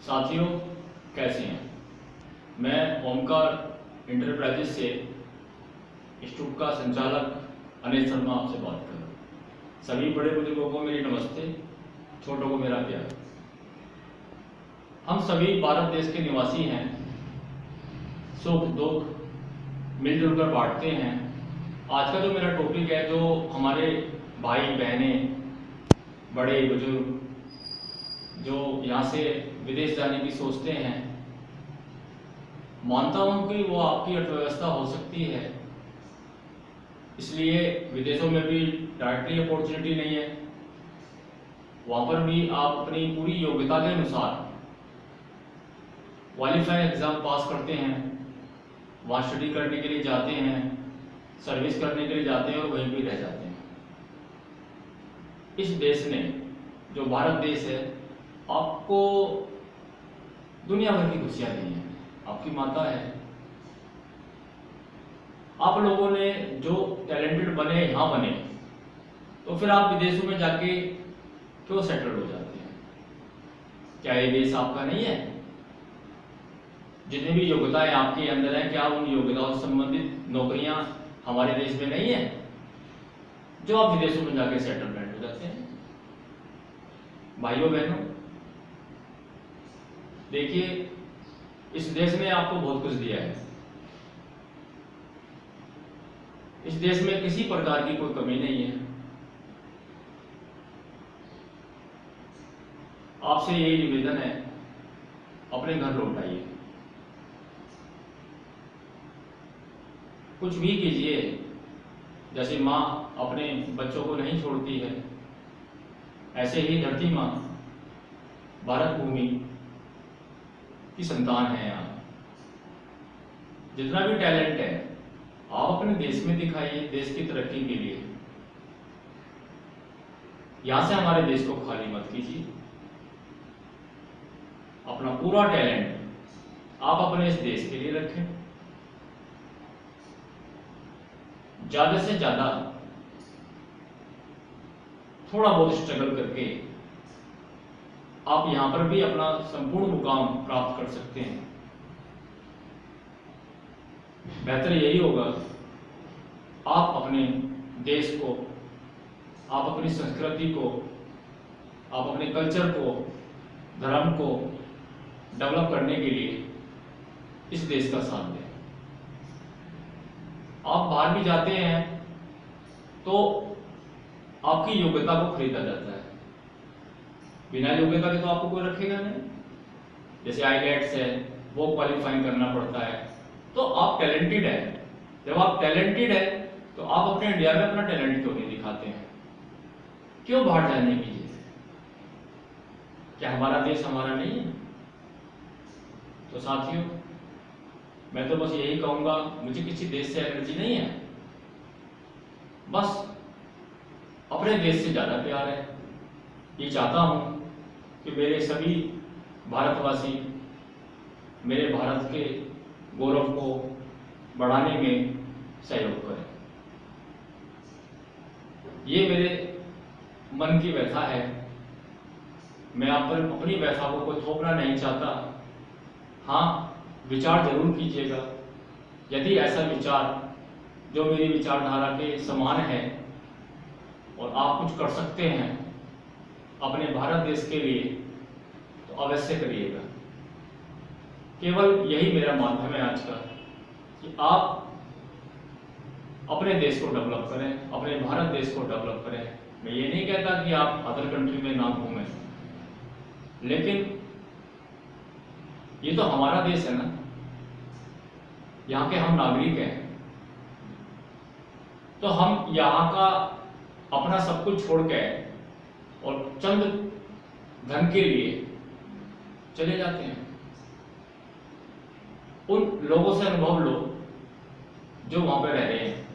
साथियों, कैसे हैं? मैं ओमकार इंटरप्राइजेज से इंस्टीट्यूट का संचालक अनिल शर्मा आपसे बात कर रहा हूँ। सभी बड़े बुजुर्गों को मेरी नमस्ते, छोटों को मेरा प्यार। हम सभी भारत देश के निवासी हैं, सुख दुख मिलजुल कर बांटते हैं। आज का जो मेरा टॉपिक है, जो हमारे भाई बहनें बड़े बुजुर्ग जो यहाँ से विदेश जाने की सोचते हैं, मानता हूँ कि वो आपकी अर्थव्यवस्था हो सकती है, इसलिए विदेशों में भी डायरेक्टली अपॉर्चुनिटी नहीं है। वहाँ पर भी आप अपनी पूरी योग्यता के अनुसार क्वालिफाइंग एग्ज़ाम पास करते हैं, वहाँ स्टडी करने के लिए जाते हैं, सर्विस करने के लिए जाते हैं और वहीं भी रह जाते हैं। इस देश ने, जो भारत देश है, आपको दुनिया भर की खुशियाँ दी हैं। आपकी माता है। आप लोगों ने जो टैलेंटेड बने, यहाँ बने, तो फिर आप विदेशों में जाके क्यों सेटल हो जाते हैं? क्या ये देश आपका नहीं है? जितनी भी योग्यताएं आपके अंदर हैं, क्या उन योग्यताओं से संबंधित नौकरियां हमारे देश में नहीं है, जो आप विदेशों में जाके सेटलमेंट हो जाते हैं? भाइयों बहनों, देखिए, इस देश ने आपको बहुत कुछ दिया है। इस देश में किसी प्रकार की कोई कमी नहीं है। आपसे यही निवेदन है, अपने घर लौट आइए। कुछ भी कीजिए, जैसे माँ अपने बच्चों को नहीं छोड़ती है, ऐसे ही धरती माँ भारत भूमि की संतान है। यहाँ जितना भी टैलेंट है, आप अपने देश में दिखाइए, देश की तरक्की के लिए। यहां से हमारे देश को खाली मत कीजिए। अपना पूरा टैलेंट आप अपने इस देश के लिए रखें। ज्यादा से ज्यादा थोड़ा बहुत स्ट्रगल करके आप यहां पर भी अपना संपूर्ण मुकाम प्राप्त कर सकते हैं। बेहतर यही होगा, आप अपने देश को, आप अपनी संस्कृति को, आप अपने कल्चर को, धर्म को डेवलप करने के लिए इस देश का साथ दें। आप बाहर भी जाते हैं तो आपकी योग्यता को खरीदा जाता है। बिना योग्यता के तो आपको कोई रखेगा नहीं। जैसे आईलेट्स है, वो क्वालिफाइंग करना पड़ता है। तो आप टैलेंटेड है। जब आप टैलेंटेड है तो आप अपने इंडिया में अपना टैलेंट क्यों नहीं दिखाते हैं? क्यों बाहर जाने की? क्या हमारा देश हमारा नहीं है? तो साथियों, मैं तो बस यही कहूंगा, मुझे किसी देश से एलर्जी नहीं है, बस अपने देश से ज्यादा प्यार है। ये चाहता हूं कि मेरे सभी भारतवासी मेरे भारत के गौरव को बढ़ाने में सहयोग करें। ये मेरे मन की व्यथा है। मैं आप पर अपनी व्यथा को कोई थोपना नहीं चाहता। हाँ, विचार जरूर कीजिएगा। यदि ऐसा विचार जो मेरी विचारधारा के समान है और आप कुछ कर सकते हैं अपने भारत देश के लिए, तो अवश्य करिएगा। केवल यही मेरा माध्यम है आज का, कि आप अपने देश को डेवलप करें, अपने भारत देश को डेवलप करें। मैं ये नहीं कहता कि आप अदर कंट्री में ना घूमें, लेकिन ये तो हमारा देश है ना, यहाँ के हम नागरिक हैं। तो हम यहाँ का अपना सब कुछ छोड़ के और चंद धन के लिए चले जाते हैं। उन लोगों से अनुभव लो जो वहां पे रह रहे हैं।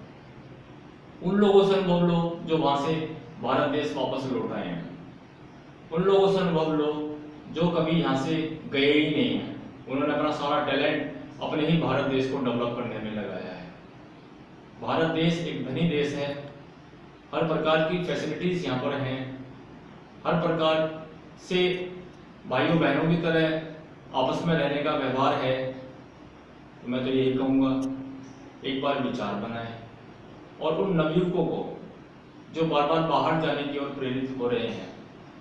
उन लोगों से अनुभव लो जो वहां से भारत देश वापस लौट आए हैं। उन लोगों से अनुभव लो जो कभी यहाँ से गए ही नहीं हैं। उन्होंने अपना सारा टैलेंट अपने ही भारत देश को डेवलप करने में लगाया है। भारत देश एक धनी देश है। हर प्रकार की फैसिलिटीज यहाँ पर हैं। हर प्रकार से भाइयों बहनों की तरह आपस में रहने का व्यवहार है, तो मैं तो यही कहूँगा एक बार विचार बनाएं और उन नवयुवकों को जो बार बार बाहर जाने की ओर प्रेरित हो रहे हैं,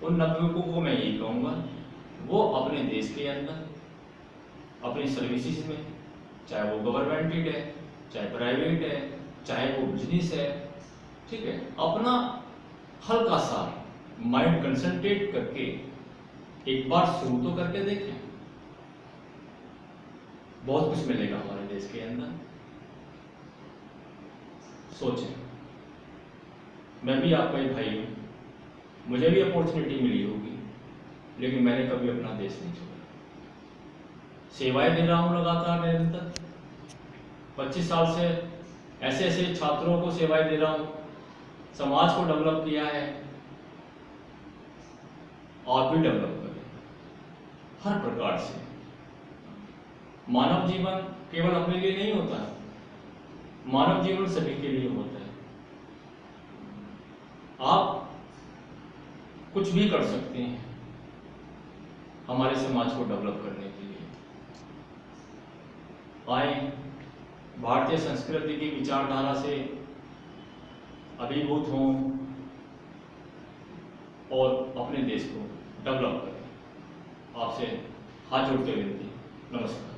उन नवयुवकों को मैं यही कहूँगा वो अपने देश के अंदर अपनी सर्विसेज में, चाहे वो गवर्नमेंटेड है, चाहे प्राइवेट है, चाहे वो बिजनेस है, ठीक है, अपना हल्का सा माइंड कंसंट्रेट करके एक बार शुरू तो करके देखें। बहुत कुछ मिलेगा हमारे देश के अंदर। सोचें, मैं भी आपका ही भाई हूं, मुझे भी अपॉर्चुनिटी मिली होगी, लेकिन मैंने कभी अपना देश नहीं छोड़ा। सेवाएं दे रहा हूं लगातार निरंतर, 25 साल से ऐसे ऐसे छात्रों को सेवाएं दे रहा हूं, समाज को डेवलप किया है। आप भी डेवलप करें हर प्रकार से। मानव जीवन केवल अपने लिए नहीं होता है, मानव जीवन सभी के लिए होता है। आप कुछ भी कर सकते हैं हमारे समाज को डेवलप करने के लिए। आए, भारतीय संस्कृति की विचारधारा से अभिभूत हों और अपने देश को डेवलप करें। आपसे हाथ जोड़ते विनती, नमस्कार।